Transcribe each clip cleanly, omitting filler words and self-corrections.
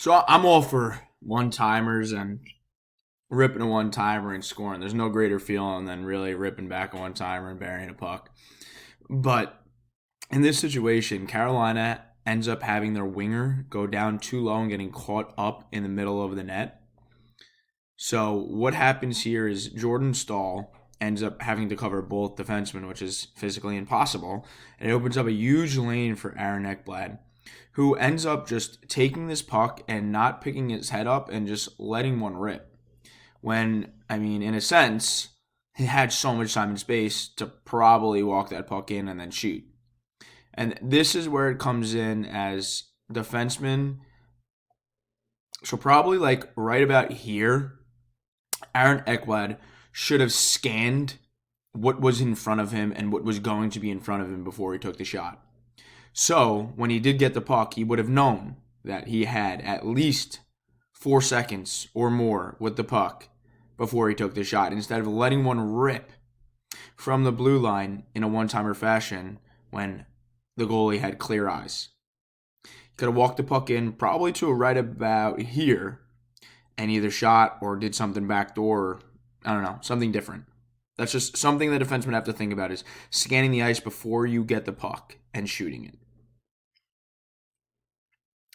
So I'm all for one timers and ripping a one timer and scoring. There's no greater feeling than really ripping back a one timer and burying a puck. But in this situation, Carolina ends up having their winger go down too low and getting caught up in the middle of the net. So what happens here is Jordan Stahl ends up having to cover both defensemen, which is physically impossible. And it opens up a huge lane for Aaron Ekblad, who ends up just taking this puck and not picking his head up and just letting one rip. When, I mean, in a sense, he had so much time and space to probably walk that puck in and then shoot. And this is where it comes in as defenseman. So probably like right about here, Aaron Ekblad should have scanned what was in front of him and what was going to be in front of him before he took the shot. So when he did get the puck, he would have known that he had at least 4 seconds or more with the puck before he took the shot, instead of letting one rip from the blue line in a one-timer fashion when the goalie had clear eyes. He could have walked the puck in probably to right about here and either shot or did something backdoor, or, I don't know, something different. That's just something the defensemen have to think about, is scanning the ice before you get the puck and shooting it.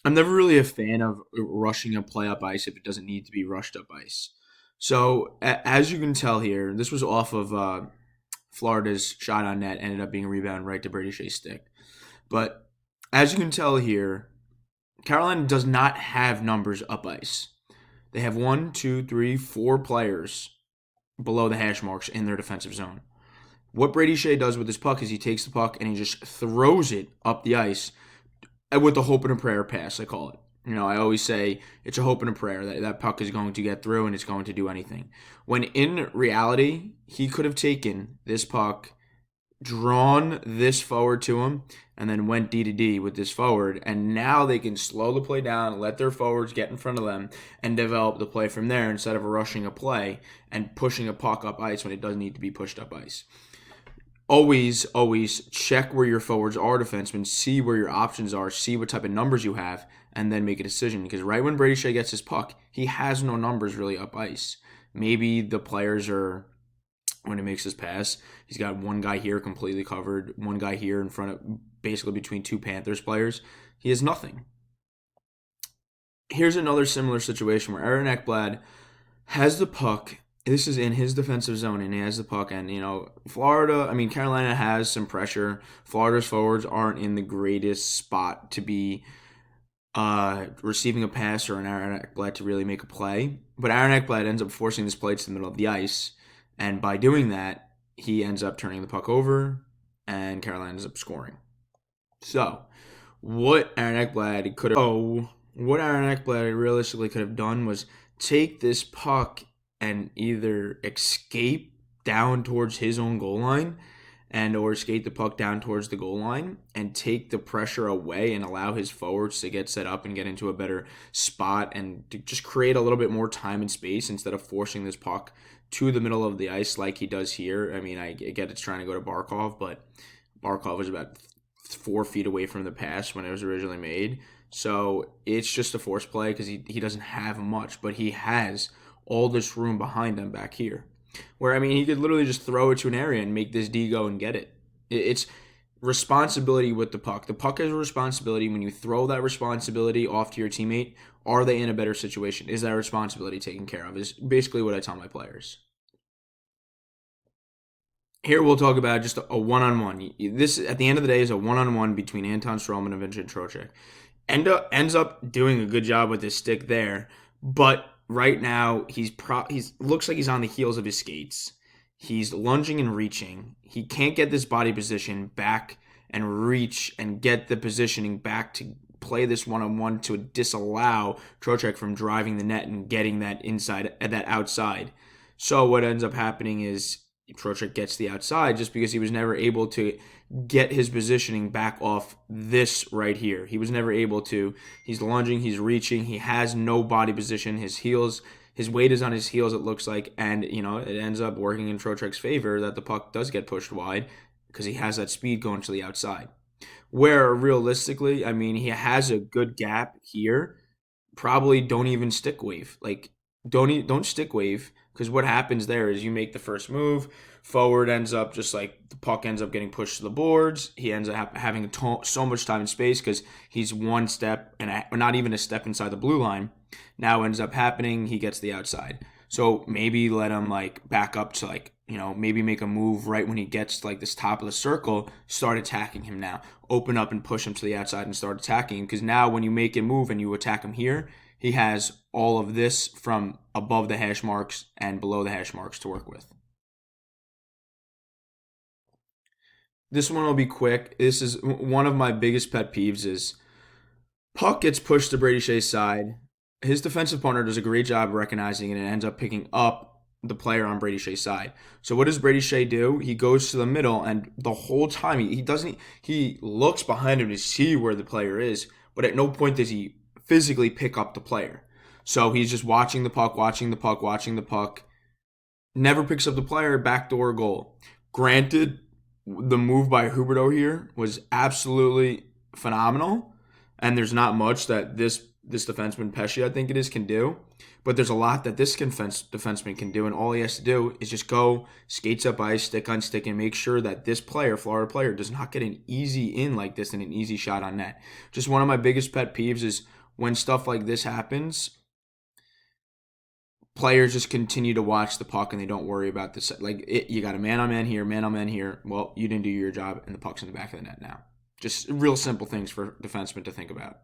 I'm never really a fan of rushing a play up ice if it doesn't need to be rushed up ice. So as you can tell here, this was off of Florida's shot on net, ended up being a rebound right to Brady Shea's stick. But as you can tell here, Carolina does not have numbers up ice. They have 1, 2, 3, 4 players below the hash marks in their defensive zone. What Brady Shea does with this puck is he takes the puck and he just throws it up the ice with the hope and a prayer pass, I call it. You know, I always say it's a hope and a prayer that that puck is going to get through and it's going to do anything. When in reality, he could have taken this puck, drawn this forward to him, and then went D to D with this forward. And now they can slow the play down, let their forwards get in front of them, and develop the play from there instead of rushing a play and pushing a puck up ice when it does need to be pushed up ice. Always check where your forwards are, defensemen. See where your options are. See what type of numbers you have, and then make a decision. Because right when Brady Shea gets his puck, he has no numbers really up ice. Maybe the players are, when he makes his pass, he's got one guy here completely covered, one guy here in front of, basically between two Panthers players. He has nothing. Here's another similar situation where Aaron Ekblad has the puck. This is in his defensive zone, and he has the puck. And, you know, Carolina has some pressure. Florida's forwards aren't in the greatest spot to be receiving a pass or an Aaron Ekblad to really make a play. But Aaron Ekblad ends up forcing this play to the middle of the ice. And by doing that, he ends up turning the puck over, and Carolina ends up scoring. So, what Aaron Ekblad realistically could have done was take this puck and either escape down towards his own goal line or skate the puck down towards the goal line and take the pressure away and allow his forwards to get set up and get into a better spot and to just create a little bit more time and space instead of forcing this puck to the middle of the ice like he does here. I mean, I get it's trying to go to Barkov, but Barkov was about 4 feet away from the pass when it was originally made. So it's just a force play because he doesn't have much, but he has all this room behind him back here. Where, I mean, he could literally just throw it to an area and make this D go and get it. It's responsibility with the puck. The puck has a responsibility. When you throw that responsibility off to your teammate, are they in a better situation? Is that responsibility taken care of? Is basically what I tell my players. Here we'll talk about just a one-on-one. This, at the end of the day, is a one-on-one between Anton Stralman and Vincent Trocheck. Ends up doing a good job with his stick there, but right now he's looks like he's on the heels of his skates. He's lunging and reaching. He can't get this body position back and reach and get the positioning back to play this one-on-one to disallow Trocheck from driving the net and getting that inside, that outside. So what ends up happening is Trocheck gets the outside just because he was never able to get his positioning back off this right here. He was never able to. He's lunging, he's reaching, he has no body position. His weight is on his heels, it looks like, and you know, it ends up working in Trocheck's favor that the puck does get pushed wide because he has that speed going to the outside. Where realistically, I mean, he has a good gap here, probably don't even stick wave. Like don't stick wave, because what happens there is you make the first move, forward ends up just like the puck ends up getting pushed to the boards. He ends up having so much time and space because he's one step and or not even a step inside the blue line. Now ends up happening, he gets the outside. So maybe let him like back up to like, maybe make a move right when he gets to like this top of the circle, start attacking him now. Open up and push him to the outside and start attacking him. Because now when you make him move and you attack him here, he has all of this from above the hash marks and below the hash marks to work with. This one will be quick. This is one of my biggest pet peeves is puck gets pushed to Brady Shea's side. His defensive partner does a great job recognizing it and ends up picking up the player on Brady Shea's side. So what does Brady Shea do? He goes to the middle, and the whole time he looks behind him to see where the player is, but at no point does he physically pick up the player. So he's just watching the puck, watching the puck, watching the puck. Never picks up the player, backdoor goal. Granted, the move by Huberto here was absolutely phenomenal, and there's not much that this defenseman Pesci, I think it is, can do. But there's a lot that this defenseman can do, and all he has to do is just go, skates up ice, stick on stick, and make sure that this player, Florida player, does not get an easy in like this and an easy shot on net. Just one of my biggest pet peeves is when stuff like this happens, players just continue to watch the puck and they don't worry about this. Like, you got a man on man here, man on man here. Well, you didn't do your job, and the puck's in the back of the net now. Just real simple things for defensemen to think about.